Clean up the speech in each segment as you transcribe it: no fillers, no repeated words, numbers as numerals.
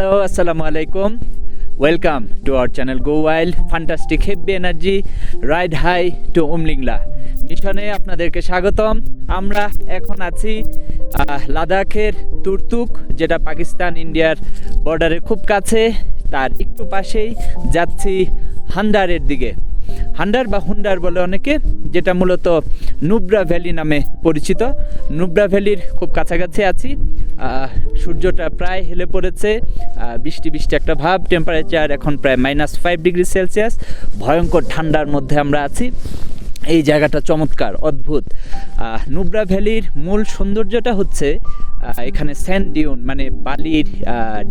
Hello, Assalamu alaikum. Welcome to our channel Go Wild, Fantastic Heavy Energy, Ride High to Umlingla. মিশনে আপনাদেরকে স্বাগতম। আমরা এখন আছি লাদাখের তুর্তুক, যেটা পাকিস্তান ইন্ডিয়ার বর্ডারের খুব কাছে। তার একটু পাশেই যাচ্ছি হান্ডারের দিকে। হান্ডার বা হুন্ডার বলে অনেকে, যেটা মূলত নুব্রা ভ্যালি নামে পরিচিত। নুব্রা ভ্যালির খুব কাছাকাছি আছি। সূর্যটা প্রায় হেলে পড়েছে, বৃষ্টি বৃষ্টি একটা ভাব। টেম্পারেচার এখন প্রায় -5 ডিগ্রি সেলসিয়াস। ভয়ঙ্কর ঠান্ডার মধ্যে আমরা আছি। এই জায়গাটা চমৎকার, অদ্ভুত। নুব্রা ভ্যালির মূল সৌন্দর্যটা হচ্ছে এখানে স্যান্ড ডিউন, মানে বালির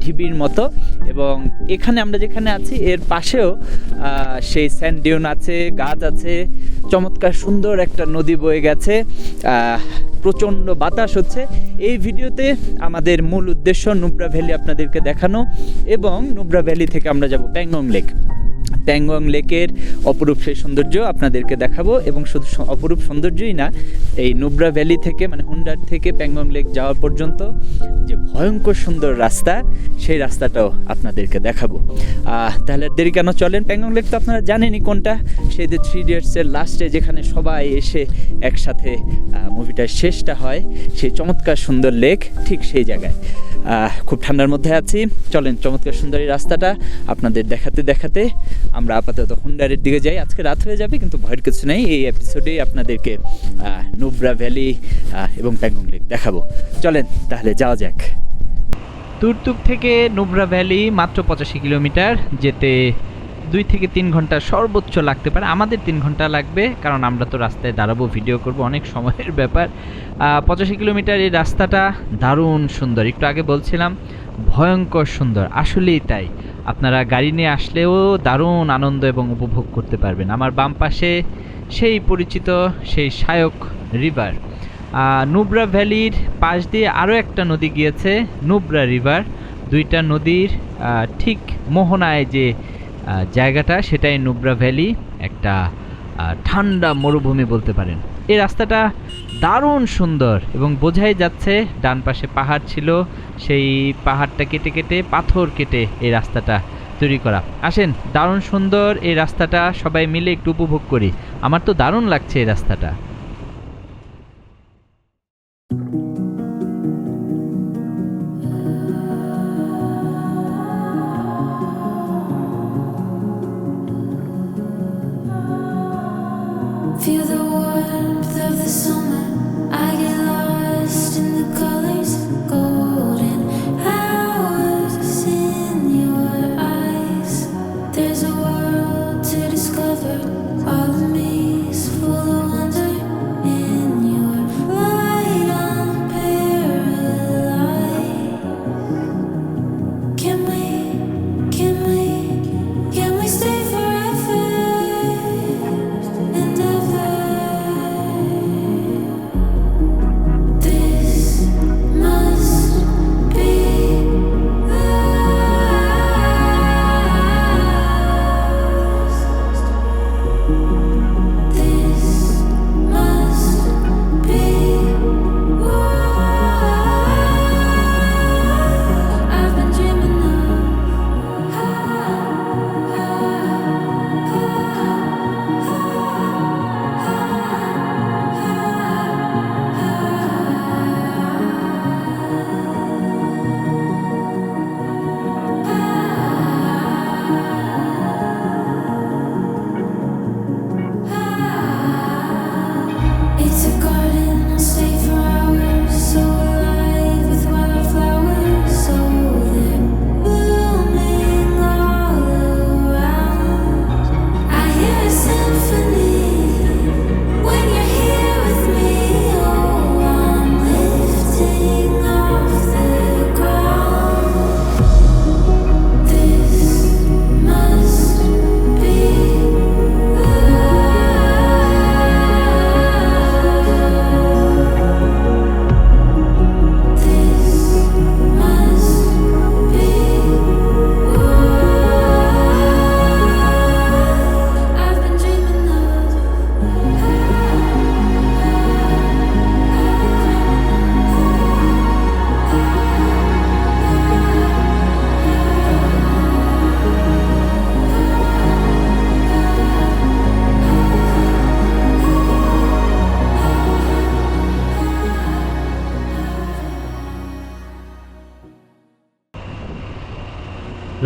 ঢিবির মতো। এবং এখানে আমরা যেখানে আছি এর পাশেও সেই স্যান্ড ডিউন আছে, গাছ আছে, চমৎকার সুন্দর একটা নদী বয়ে গেছে, প্রচণ্ড বাতাস হচ্ছে। এই ভিডিওতে আমাদের মূল উদ্দেশ্য নুব্রা ভ্যালি আপনাদেরকে দেখানো, এবং নুব্রা ভ্যালি থেকে আমরা যাব প্যাংগং লেক। প্যাংগং লেকের অপরূপ সেই সৌন্দর্য আপনাদেরকে দেখাবো। এবং শুধু অপরূপ সৌন্দর্যই না, এই নুব্রা ভ্যালি থেকে মানে হুন্ডার থেকে প্যাংগং লেক যাওয়া পর্যন্ত যে ভয়ঙ্কর সুন্দর রাস্তা, সেই রাস্তাটাও আপনাদেরকে দেখাবো। তাহলে দেরি কেন, চলেন। প্যাংগং লেক তো আপনারা জানেনই কোনটা, সেই যে 3 ইডিয়টসের লাস্টে যেখানে সবাই এসে একসাথে মুভিটার শেষটা হয়, সেই চমৎকার সুন্দর লেক, ঠিক সেই জায়গায়। খুব ঠান্ডার মধ্যে আছি, চলেন চমৎকার সুন্দর এই রাস্তাটা আপনাদের দেখাতে দেখাতে আমরা আপাতত হুন্ডারের দিকে যাই। আজকে রাত হয়ে যাবে, কিন্তু ভয়ের কিছু নেই। এই এপিসোডেই আপনাদেরকে নুব্রা ভ্যালি এবং প্যাংগং লেক দেখাবো। চলেন তাহলে যাওয়া যাক। তুর্তুক থেকে নুব্রা ভ্যালি মাত্র 85 কিলোমিটার। যেতে 2 থেকে 3 ঘন্টা সর্বোচ্চ লাগতে পারে। আমাদের 3 ঘন্টা লাগবে, কারণ আমরা তো রাস্তায় দাঁড়াবো, ভিডিও করব, অনেক সময়ের ব্যাপার। 85 কিলোমিটার এই রাস্তাটা দারুণ সুন্দর। একটু আগে বলছিলাম ভয়ঙ্কর সুন্দর, আসলেই তাই। আপনারা গাড়ি নিয়ে আসলেও দারুণ আনন্দ এবং উপভোগ করতে পারবেন। আমার বাম পাশে সেই পরিচিত সেই শায়ক রিভার। নুব্রা ভ্যালির পাশ দিয়ে আরও একটা নদী গিয়েছে, নুব্রা রিভার। দুইটা নদীর ঠিক মোহনায় যে জায়গাটা, সেটাই নুব্রা ভ্যালি। একটা ঠান্ডা মরুভূমি বলতে পারেন। এই রাস্তাটা দারুণ সুন্দর, এবং বোঝাই যাচ্ছে ডান পাশে পাহাড় ছিল, সেই পাহাড়টা কেটে কেটে, পাথর কেটে এই রাস্তাটা তৈরি করা। আসেন, দারুণ সুন্দর এই রাস্তাটা, সবাই মিলে একটু উপভোগ করি। আমার তো দারুণ লাগছে এই রাস্তাটা। Feel the warmth of the summer. I get lost in the colors, golden hours in your eyes. There's a world to discover. All of me's full of wonder. In your light, I'm paralyzed. Can we stay forever and ever?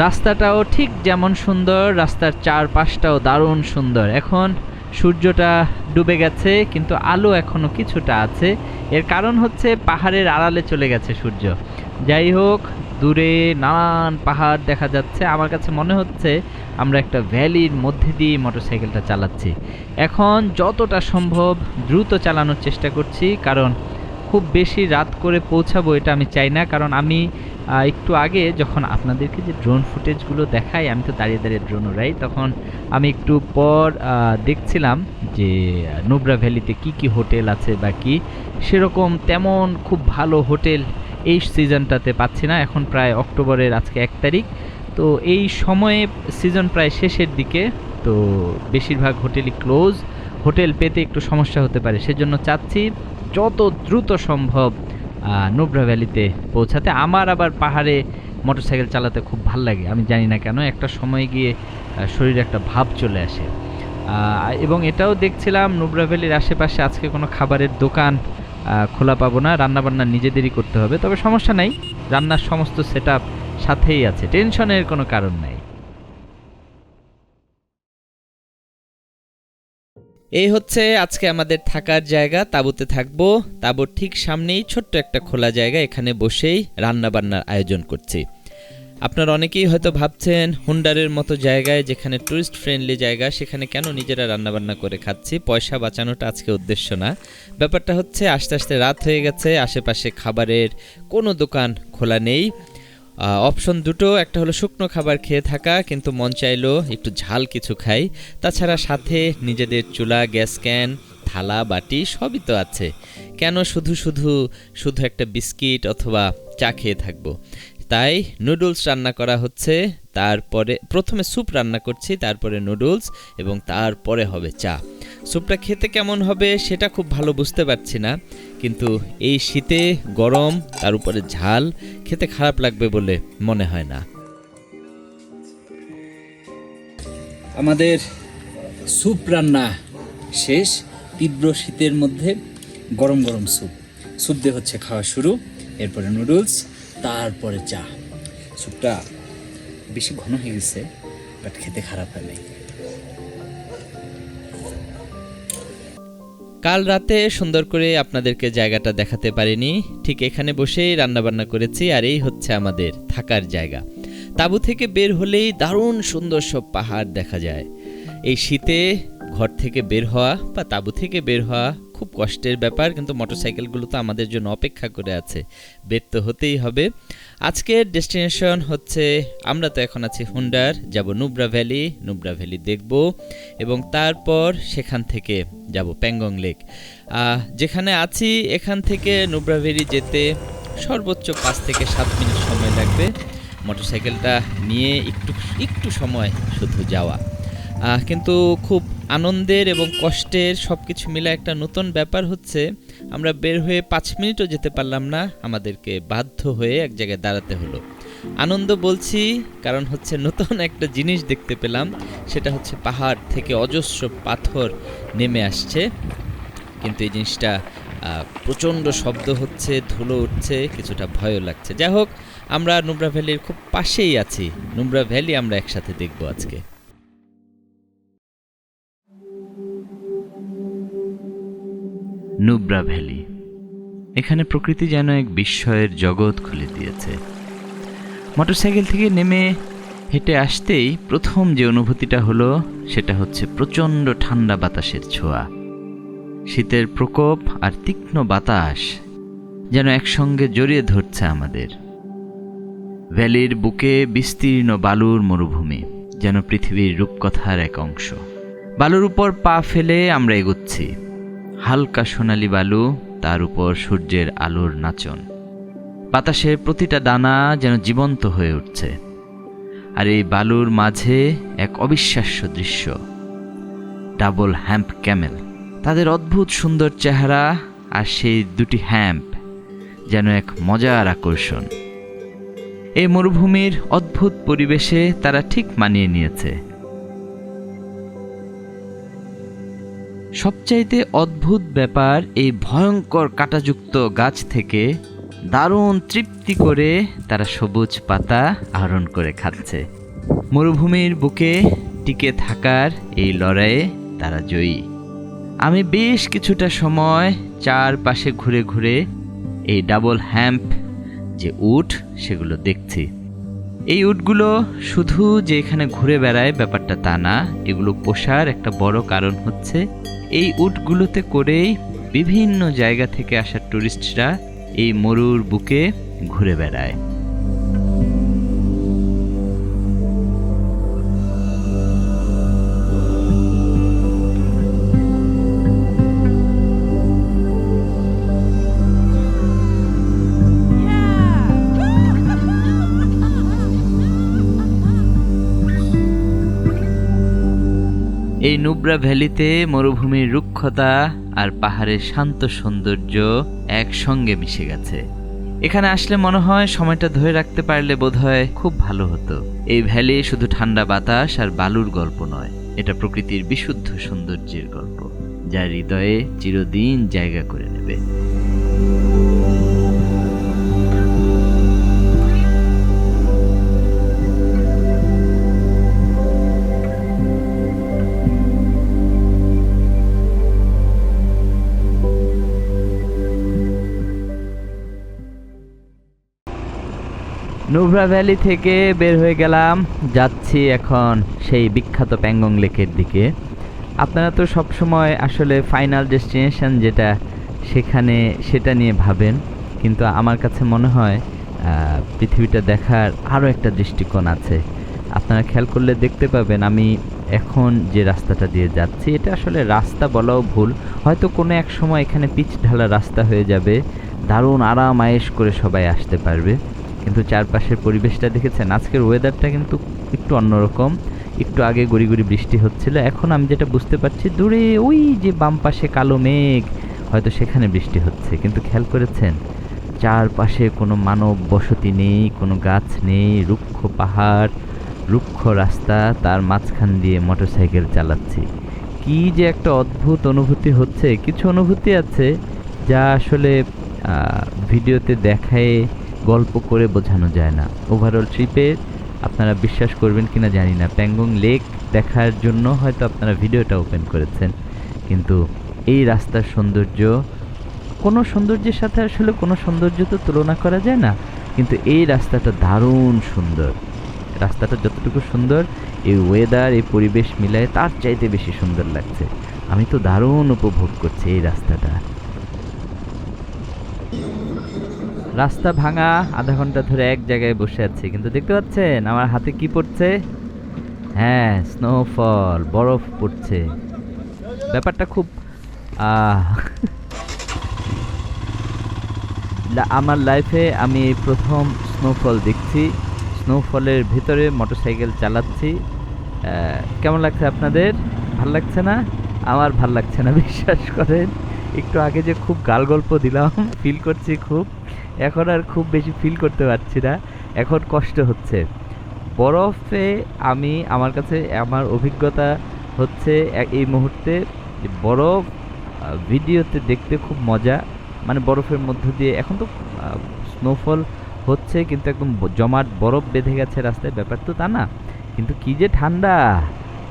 রাস্তাটাও ঠিক যেমন সুন্দর, রাস্তার চারপাশটাও দারুণ সুন্দর। এখন সূর্যটা ডুবে গেছে কিন্তু আলো এখনো কিছুটা আছে, এর কারণ হচ্ছে পাহাড়ের আড়ালে চলে গেছে সূর্য। যাই হোক, দূরে নানান পাহাড় দেখা যাচ্ছে। আমার কাছে মনে হচ্ছে আমরা একটা ভ্যালির মধ্যে দিয়ে মোটরসাইকেলটা চালাচ্ছি। এখন যতটা সম্ভব দ্রুত চালানোর চেষ্টা করছি, কারণ খুব বেশি রাত করে পৌঁছাবো এটা আমি চাই না। কারণ আমি একটু আগে যখন আপনাদেরকে যে ড্রোন ফুটেজগুলো দেখাই, আমি তো দাঁড়িয়ে দাঁড়িয়ে ড্রোন উড়াই, তখন আমি একটু পর দেখছিলাম যে নুব্রা ভ্যালিতে কি কি হোটেল আছে বা কি, সেরকম তেমন খুব ভালো হোটেল এই সিজনটাতে পাচ্ছি না। এখন প্রায় অক্টোবরের আজকে 1 তারিখ, তো এই সময়ে সিজন প্রায় শেষের দিকে, তো বেশিরভাগ হোটেলই ক্লোজ। হোটেল পেতে একটু সমস্যা হতে পারে, সেজন্য চাচ্ছি যত দ্রুত সম্ভব নুব্রা ভ্যালিতে পৌঁছাতে। আমার আবার পাহাড়ে মোটরসাইকেল চালাতে খুব ভাল লাগে, আমি জানি না কেন, একটা সময় গিয়ে শরীরে একটা ভাব চলে আসে। এবং এটাও দেখছিলাম নুব্রা ভ্যালির আশেপাশে আজকে কোনো খাবারের দোকান খোলা পাবো না, রান্নাবান্না নিজেদেরই করতে হবে। তবে সমস্যা নাই, রান্নার সমস্ত সেটআপ সাথেই আছে, টেনশনের কোনো কারণ নাই। এই হচ্ছে আজকে আমাদের থাকার জায়গা, তাঁবুতে থাকবো। তাঁবুর ঠিক সামনেই ছোট্ট একটা খোলা জায়গা, এখানে বসেই রান্না বান্নার আয়োজন করছি। আপনারা অনেকেই হয়তো ভাবছেন হুন্ডারের মতো জায়গায়, যেখানে টুরিস্ট ফ্রেন্ডলি জায়গা, সেখানে কেন নিজেরা রান্নাবান্না করে খাচ্ছি। পয়সা বাঁচানোটা আজকে উদ্দেশ্য না, ব্যাপারটা হচ্ছে আস্তে আস্তে রাত হয়ে গেছে, আশেপাশে খাবারের কোনো দোকান খোলা নেই। অপশন দুটো, একটা হলো শুকনো খাবার খেয়ে থাকা, কিন্তু মন চাইলো একটু ঝাল কিছু খাই। তাছাড়া সাথে নিজেদের চুলা, গ্যাস ক্যান, থালা বাটি সবই তো আছে, কেন শুধু শুধু শুধু একটা বিস্কিট অথবা চা খেয়ে থাকবো। তাই নুডলস রান্না করা হচ্ছে, তারপরে প্রথমে স্যুপ রান্না করছি, তারপরে নুডলস, এবং তারপরে হবে চা। স্যুপটা খেতে কেমন হবে সেটা খুব ভালো বুঝতে পারছি না, কিন্তু এই শীতে গরম, তার উপরে ঝাল, খেতে খারাপ লাগবে বলে মনে হয় না। আমাদের স্যুপ রান্না শেষ। তীব্র শীতের মধ্যে গরম গরম স্যুপ দিয়ে হচ্ছে খাওয়া শুরু, এরপরে নুডলস, তারপরে চা। স্যুপটা বেশি ঘন হয়ে গেছে, বাট খেতে খারাপ হয় নাই। কাল রাতে সুন্দর করে আপনাদেরকে জায়গাটা দেখাতে পারিনি, ঠিক এখানে বসেই রান্নাবান্না করেছি। আর এই হচ্ছে আমাদের থাকার জায়গা। তাঁবু থেকে বের হলেই দারুণ সুন্দর সব পাহাড় দেখা যায়। এই শীতে ঘর থেকে বের হওয়া বা তাঁবু থেকে বের হওয়া খুব কষ্টের ব্যাপার, কিন্তু মোটরসাইকেলগুলো তো আমাদের জন্য অপেক্ষা করে আছে, বের তো হতেই হবে। আজকের ডেস্টিনেশন হচ্ছে, আমরা তো এখন আছি হুন্ডার, যাব নুব্রা ভ্যালি দেখব, এবং তারপর সেখান থেকে যাব প্যাংগং লেক। যেখানে আছি এখান থেকে নুব্রা ভ্যালি যেতে সর্বোচ্চ 5 থেকে 7 মিনিট সময় লাগবে। মোটরসাইকেলটা নিয়ে একটু সময় শুধু যাওয়া, কিন্তু খুব আনন্দের এবং কষ্টের সব কিছু মিলে একটা নতুন ব্যাপার হচ্ছে, আমরা বের হয়ে 5 মিনিটও যেতে পারলাম না, আমাদেরকে বাধ্য হয়ে এক জায়গায় দাঁড়াতে হলো। আনন্দ বলছি কারণ হচ্ছে নতুন একটা জিনিস দেখতে পেলাম, সেটা হচ্ছে পাহাড় থেকে অজস্র পাথর নেমে আসছে, কিন্তু এই জিনিসটা প্রচণ্ড শব্দ হচ্ছে, ধুলো উঠছে, কিছুটা ভয়ও লাগছে। যাই হোক, আমরা নুব্রা ভ্যালির খুব পাশেই আছি, নুব্রা ভ্যালি আমরা একসাথে দেখব আজকে। নুব্রা ভ্যালি, এখানে প্রকৃতি যেন এক বিস্ময়ের জগৎ খুলে দিয়েছে। মোটরসাইকেল থেকে নেমে হেঁটে আসতেই প্রথম যে অনুভূতিটা হলো সেটা হচ্ছে প্রচণ্ড ঠান্ডা বাতাসের ছোঁয়া। শীতের প্রকোপ আর তীক্ষ্ণ বাতাস যেন একসঙ্গে জড়িয়ে ধরছে আমাদের। ভ্যালির বুকে বিস্তীর্ণ বালুর মরুভূমি, যেন পৃথিবীর রূপকথার এক অংশ। বালুর উপর পা ফেলে আমরা এগোচ্ছি, হালকা সোনালি বালু, তার উপর সূর্যের আলোর নাচন, বাতাসের প্রতিটা দানা যেন জীবন্ত হয়ে উঠছে। আর এই বালুর মাঝে এক অবিশ্বাস্য দৃশ্য, ডাবল হ্যাম্প ক্যামেল, তাদের অদ্ভুত সুন্দর চেহারা, আর সেই দুটি হ্যাম্প যেন এক মজার আকর্ষণ। এই মরুভূমির অদ্ভুত পরিবেশে তারা ঠিক মানিয়ে নিয়েছে। সবচাইতে অদ্ভুত ব্যাপার, এই ভয়ঙ্কর কাঁটাযুক্ত গাছ থেকে দারুণ তৃপ্তি করে তারা সবুজ পাতা আহরণ করে খাচ্ছে। মরুভূমির বুকে টিকে থাকার এই লড়াইয়ে তারা জয়ী। আমি বেশ কিছুটা সময় চারপাশে ঘুরে ঘুরে এই ডাবল হ্যাম্প যে উট সেগুলো দেখছি। এই উটগুলো শুধু যে এখানে ঘুরে বেড়ায় ব্যাপারটা তা না, এগুলো পোষার একটা বড় কারণ হচ্ছে এই উটগুলোতে করেই বিভিন্ন জায়গা থেকে আসা টুরিস্টরা এই মরুর বুকে ঘুরে বেড়ায়। এই নুব্রা ভ্যালিতে মরুভূমির রুক্ষতা আর পাহাড়ের শান্ত সৌন্দর্য একসঙ্গে মিশে গেছে। এখানে আসলে মনে হয় সময়টা ধরে রাখতে পারলে বোধহয় খুব ভালো হতো। এই ভ্যালি শুধু ঠান্ডা বাতাস আর বালুর গল্প নয়, এটা প্রকৃতির বিশুদ্ধ সৌন্দর্যের গল্প, যা হৃদয়ে চিরদিন জায়গা করে নেবে। নুব্রা ভ্যালি থেকে বের হয়ে গেলাম, যাচ্ছি এখন সেই বিখ্যাত প্যাংগং লেকের দিকে। আপনারা তো সবসময় আসলে ফাইনাল ডেস্টিনেশন যেটা সেখানে সেটা নিয়ে ভাবেন, কিন্তু আমার কাছে মনে হয় পৃথিবীটা দেখার আরও একটা দৃষ্টিকোণ আছে। আপনারা খেয়াল করলে দেখতে পাবেন আমি এখন যে রাস্তাটা দিয়ে যাচ্ছি এটা আসলে রাস্তা বলাও ভুল, হয়তো কোনো এক সময় এখানে পিচ ঢালা রাস্তা হয়ে যাবে, দারুণ আরাম আয়েশ করে সবাই আসতে পারবে। কিন্তু চারপাশের পরিবেশটা দেখেছেন, আজকের ওয়েদারটা কিন্তু একটু অন্যরকম। একটু আগে গুড়ি গুড়ি বৃষ্টি হচ্ছিল, এখন আমি যেটা বুঝতে পারছি দূরে ওই যে বাম পাশে কালো মেঘ, হয়তো সেখানে বৃষ্টি হচ্ছে। কিন্তু খেয়াল করেছেন চারপাশে কোনো মানব বসতি নেই, কোনো গাছ নেই, রুক্ষ পাহাড়, রুক্ষ রাস্তা, তার মাঝখান দিয়ে মোটরসাইকেল চালাচ্ছি। কি যে একটা অদ্ভুত অনুভূতি হচ্ছে। কিছু অনুভূতি আছে যা আসলে ভিডিওতে দেখায় গল্প করে বোঝানো যায় না। ওভারঅল ট্রিপে আপনারা বিশ্বাস করবেন কিনা জানি না, প্যাংগং লেক দেখার জন্য হয়তো আপনারা ভিডিওটা ওপেন করেছেন, কিন্তু এই রাস্তার সৌন্দর্য কোনো সৌন্দর্যের সাথে আসলে কোনো সৌন্দর্য তো তুলনা করা যায় না, কিন্তু এই রাস্তাটা দারুণ সুন্দর। রাস্তাটা যতটুকু সুন্দর এই ওয়েদার এই পরিবেশ মিলায় তার চাইতে বেশি সুন্দর লাগছে। আমি তো দারুণ উপভোগ করছি এই রাস্তাটা। রাস্তা ভাঙা, আধা ঘন্টা ধরে এক জায়গায় বসে আছি, কিন্তু দেখতে পাচ্ছেন আমার হাতে কি পড়ছে? হ্যাঁ, স্নোফল, বরফ পড়ছে। ব্যাপারটা খুব আমার লাইফে আমি প্রথম স্নোফল দেখছি। স্নোফলের ভিতরে মোটরসাইকেল চালাচ্ছি। কেমন লাগছে আপনাদের? ভাল লাগছে না? আমার ভাল লাগছে না, বিশ্বাস করেন। একটু আগে যে খুব গাল গল্প দিলাম, ফিল করছি খুব, এখন আর খুব বেশি ফিল করতে পারছি না, এখন কষ্ট হচ্ছে। বরফে আমার কাছে আমার অভিজ্ঞতা হচ্ছে এই মুহূর্তে বরফ ভিডিওতে দেখতে খুব মজা, মানে বরফের মধ্য দিয়ে, এখন তো স্নোফল হচ্ছে কিন্তু একদম জমাট বরফ বেঁধে গেছে রাস্তায়, ব্যাপার তো তা না, কিন্তু কি যে ঠান্ডা,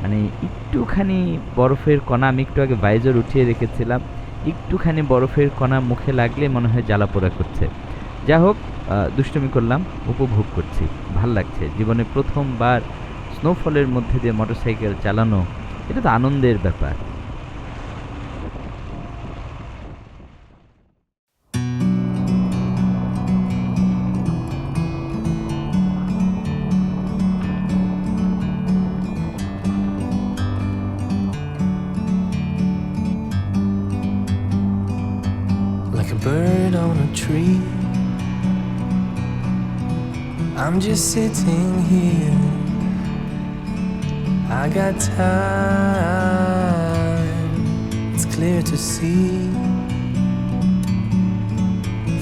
মানে একটুখানি বরফের কণা, আমি একটু আগে ভাইজার উঠিয়ে রেখেছিলাম, একটুখানি বরফের কণা মুখে লাগলে মনে হয় জ্বালা পোড়া করছে। যা হোক, দুষ্টুমি করলাম, উপভোগ করছি, ভাল লাগছে। জীবনে প্রথমবার স্নোফলের মধ্যে দিয়ে মোটরসাইকেল চালানো, এটা তো আনন্দের ব্যাপার। Like a bird on a tree, I'm just sitting here. I got time, it's clear to see.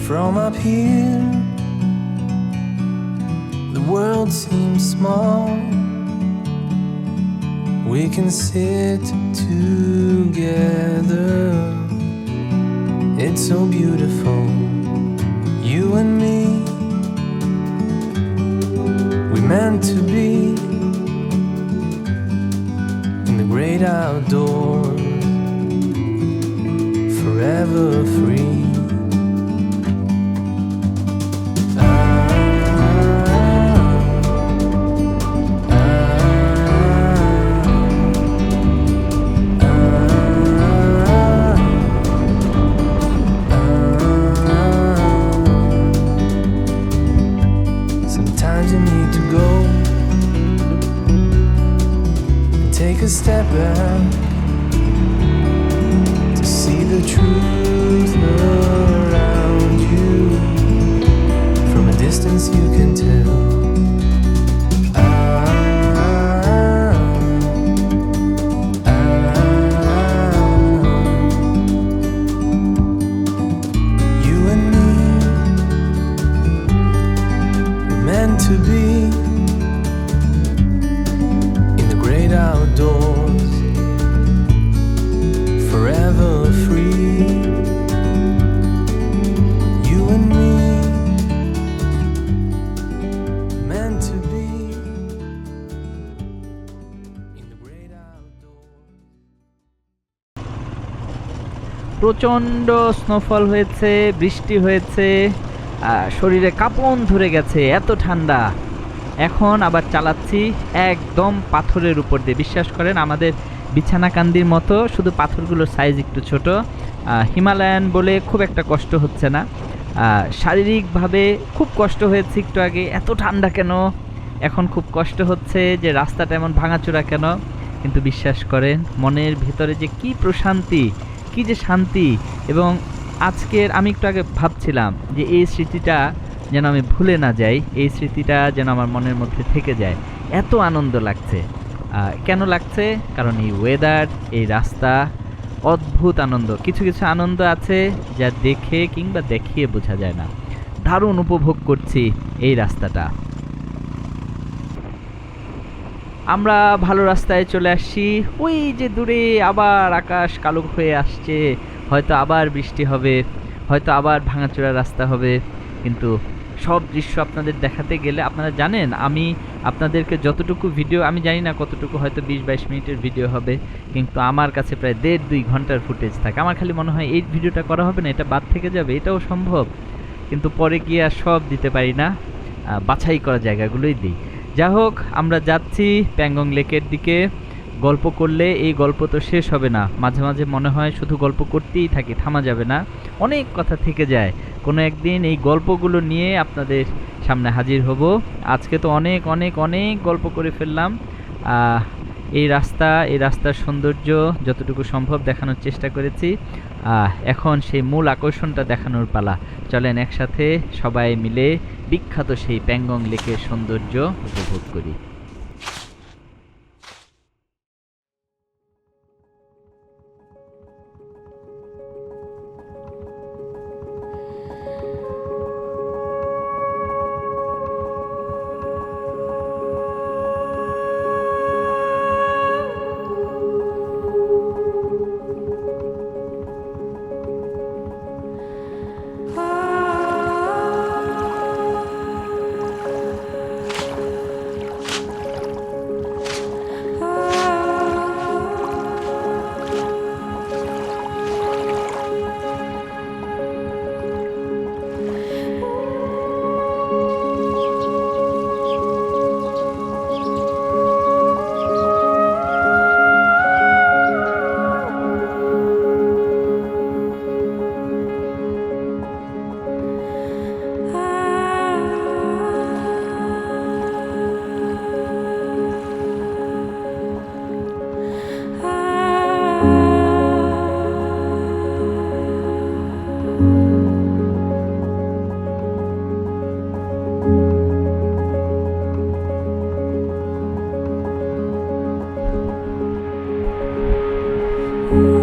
From up here, the world seems small. We can sit together, it's so beautiful, you and me. We meant to be great outdoors, forever free. Sometimes you need to go and take a step back to see the truth around you. From a distance you can tell. You and me were meant to be in the great outdoors, forever free. You and me meant to be in the great outdoors. প্রচণ্ড snowfall হয়েছে, বৃষ্টি হয়েছে, শরীরে কাঁপন ধরে গেছে, এত ঠান্ডা। এখন আবার চালাচ্ছি একদম পাথরের উপর দিয়ে। বিশ্বাস করেন আমাদের বিছানাকান্দির মতো, শুধু পাথরগুলোর সাইজ একটু ছোট। হিমালয়ান বলে খুব একটা কষ্ট হচ্ছে না। শারীরিকভাবে খুব কষ্ট হয়েছে একটু আগে, এত ঠান্ডা কেন। এখন খুব কষ্ট হচ্ছে যে রাস্তাটা এমন ভাঙাচোরা কেন। কিন্তু বিশ্বাস করেন মনের ভিতরে যে কি প্রশান্তি, কি যে শান্তি। এবং আজকের আমি একটু আগে ভাবছিলাম যে এই স্মৃতিটা যেন আমি ভুলে না যাই, এই স্মৃতিটা যেন আমার মনের মধ্যে থেকে যায়। এত আনন্দ লাগছে। কেন লাগছে? কারণ এই ওয়েদার, এই রাস্তা, অদ্ভুত আনন্দ। কিছু কিছু আনন্দ আছে যা দেখে কিংবা দেখিয়ে বোঝা যায় না। দারুণ উপভোগ করছি এই রাস্তাটা। আমরা ভালো রাস্তায় চলে আসছি। ওই যে দূরে আবার আকাশ কালো হয়ে আসছে, হয়তো আবার বৃষ্টি হবে, হয়তো আবার ভাঙাচোরা রাস্তা হবে। কিন্তু সব দৃশ্য আপনাদের দেখাতে গেলে, আপনারা জানেন আমি আপনাদেরকে যতটুকু ভিডিও, আমি জানি না কতটুকু, হয়তো 20-22 মিনিটের ভিডিও হবে, কিন্তু আমার কাছে প্রায় 1.5-2 ঘন্টার ফুটেজ থাকে। আমার খালি মনে হয় এই ভিডিওটা করা হবে না, এটা বাদ থেকে যাবে, এটাও সম্ভব। কিন্তু পরে গিয়ে আর সব দিতে পারি না, বাছাই করা জায়গাগুলোই দিই। যা হোক, আমরা যাচ্ছি প্যাংগং লেকের দিকে। গল্প করলে এই গল্প তো শেষ হবে না। মাঝে মাঝে মনে হয় শুধু গল্প করতেই থাকি, থামা যাবে না, অনেক কথা থেকে যায়। কোনো একদিন এই গল্পগুলো নিয়ে আপনাদের সামনে হাজির হব। আজকে তো অনেক অনেক অনেক গল্প করে ফেললাম। এই রাস্তার সৌন্দর্য যতটুকু সম্ভব দেখানোর চেষ্টা করেছি। এখন সেই মূল আকর্ষণটা দেখানোর পালা। চলেন একসাথে সবাই মিলে বিখ্যাত সেই প্যাংগং লেকের সৌন্দর্য উপভোগ করি। Ooh.